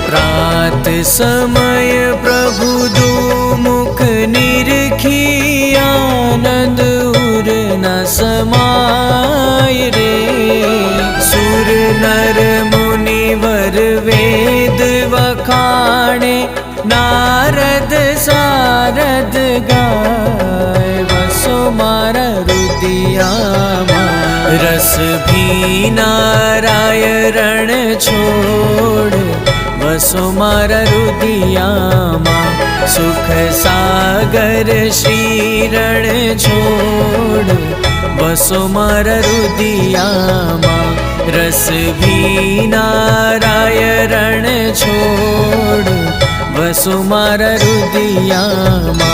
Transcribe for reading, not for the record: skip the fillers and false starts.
प्रात समय प्रभु दो मुख निरखी आनंद उर न समाय रे। सुर नर मुनिवर वेद वखाणे नारद सारद गाय। वसो मारा रुदियामा रस भी नारायण छोड़। वसो मारा रुदियामा सुख सागर श्रीरण छोड़। वसो मारा रुदियामा रस भी नारायण छोड़। वसो मारा रुदियामा।